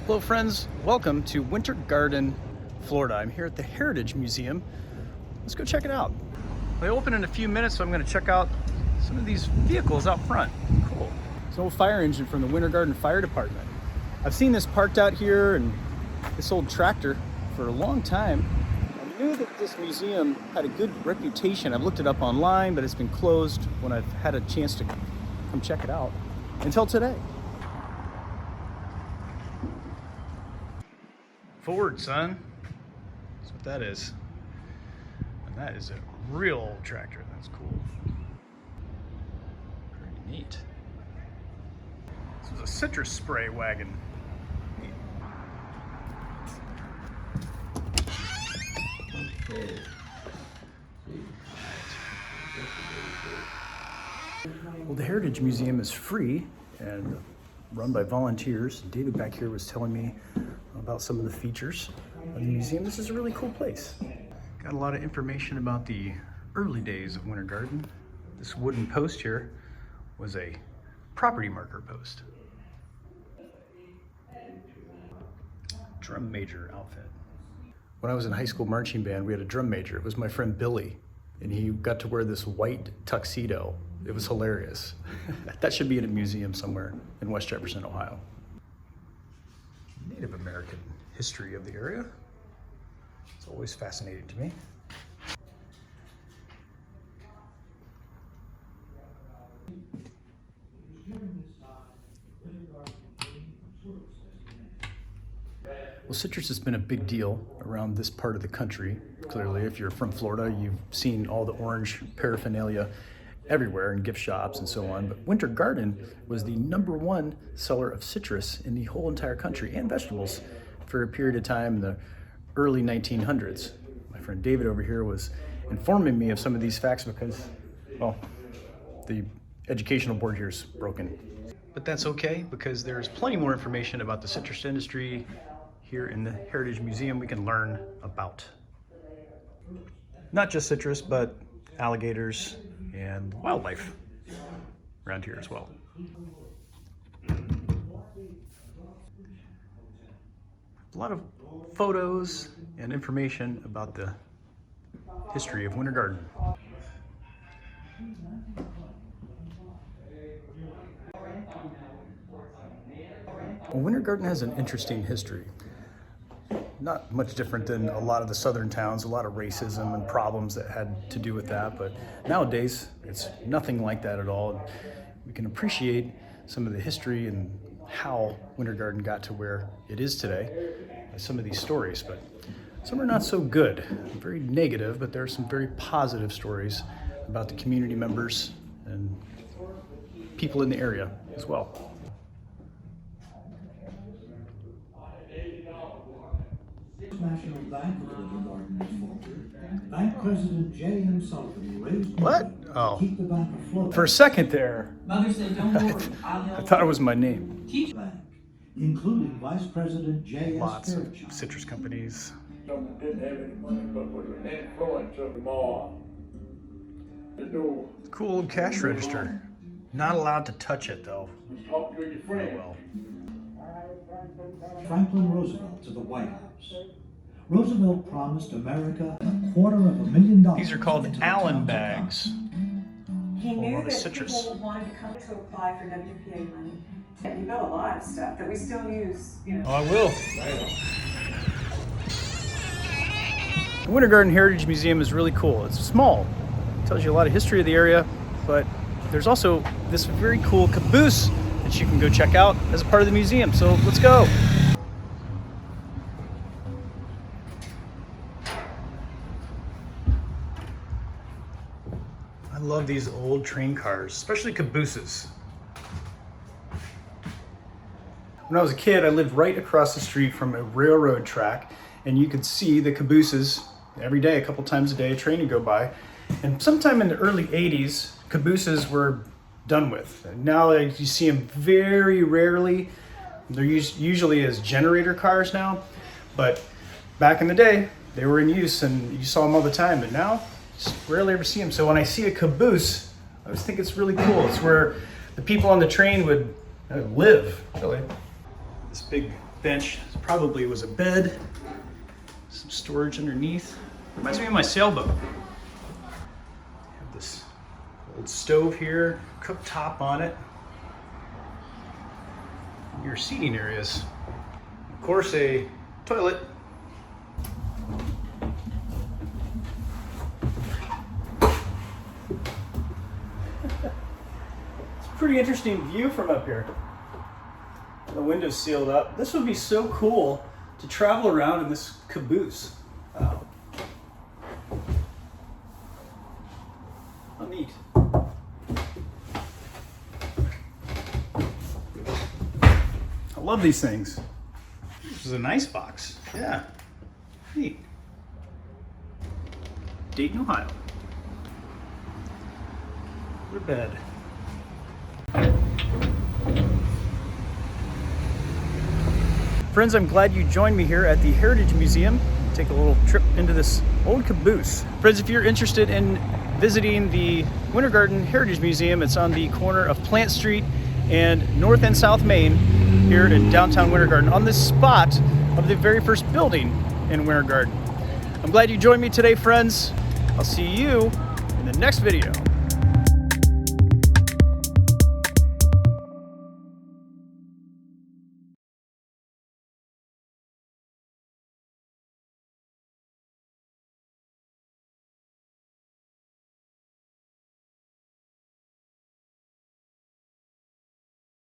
Hello friends, welcome to Winter Garden, Florida. I'm here at the Heritage Museum. Let's go check it out. They open in a few minutes, so I'm going to check out some of these vehicles out front. Cool. It's an old fire engine from the Winter Garden Fire Department. I've seen this parked out here and this old tractor for a long time. I knew that this museum had a good reputation. I've looked it up online, but it's been closed when I've had a chance to come check it out until today. Ford, son. That's what that is. And that is a real old tractor. That's cool. Pretty neat. This is a citrus spray wagon. Neat. Well, the Heritage Museum is free and run by volunteers. David back here was telling me about some of the features of the museum. This is a really cool place. Got a lot of information about the early days of Winter Garden. This wooden post here was a property marker post. Drum major outfit. When I was in high school marching band, we had a drum major. It was my friend Billy, and he got to wear this white tuxedo. It was hilarious. That should be in a museum somewhere in West Jefferson, Ohio. Native American history of the area. It's always fascinating to me. Well, citrus has been a big deal around this part of the country. Clearly, if you're from Florida, you've seen all the orange paraphernalia everywhere in gift shops and so on. But Winter Garden was the #1 seller of citrus in the whole entire country, and vegetables, for a period of time in the early 1900s. My friend David over here was informing me of some of these facts because, well, the educational board here is broken. But that's okay, because there's plenty more information about the citrus industry here in the Heritage Museum we can learn about. Not just citrus, but alligators and wildlife around here as well. A lot of photos and information about the history of Winter Garden. Well, Winter Garden has an interesting history. Not much different than a lot of the southern towns, a lot of racism and problems that had to do with that, but nowadays it's nothing like that at all. We can appreciate some of the history and how Winter Garden got to where it is today by some of these stories, but some are not so good, very negative, but there are some very positive stories about the community members and people in the area as well. National Bank of Winter Garden is formed. Bank President J.M. Sullivan raised What? money Oh. to keep the bank afloat. For a second there, Mother said, "Don't worry, I'll help." I thought it was my name. Teach. Bank, including Vice President J.S. Lots of Fairchild. citrus companies. Some didn't have any money, but was an influence of them all. To do, Cool old cash register. Not allowed to touch it though. talk to your Oh friends. well. Franklin Roosevelt to the White House. Roosevelt promised America $250,000. These are called into the Allen towns of bags. He Full knew of that citrus. people wanted to come to apply for WPA money. And you got a lot of stuff that we still use, you know. Oh, I will. The Winter Garden Heritage Museum is really cool. It's small. It tells you a lot of history of the area, but there's also this very cool caboose that you can go check out as a part of the museum. So let's go. I love these old train cars, especially cabooses. When I was a kid, I lived right across the street from a railroad track, and you could see the cabooses every day, a couple times a day, a train would go by. And sometime in the early 80s, cabooses were done with. Now you see them very rarely. They're used usually as generator cars now, but back in the day, they were in use and you saw them all the time, but now just rarely ever see them. So when I see a caboose, I always think it's really cool. It's where the people on the train would live, really. This big bench. Probably was a bed. Some storage underneath. Reminds me of my sailboat. Have this old stove here, cooktop on it. Your seating areas. Of course, a toilet. It's a pretty interesting view from up here. The window's sealed up. This would be so cool to travel around in this caboose. Wow. How neat. I love these things. This is a nice box. Yeah. Neat. Dayton, Ohio. What a bed. Friends, I'm glad you joined me here at the Heritage Museum. Take a little trip into this old caboose. Friends, if you're interested in visiting the Winter Garden Heritage Museum, it's on the corner of Plant Street and North and South Main here in downtown Winter Garden, on this spot of the very first building in Winter Garden. I'm glad you joined me today, friends. I'll see you in the next video.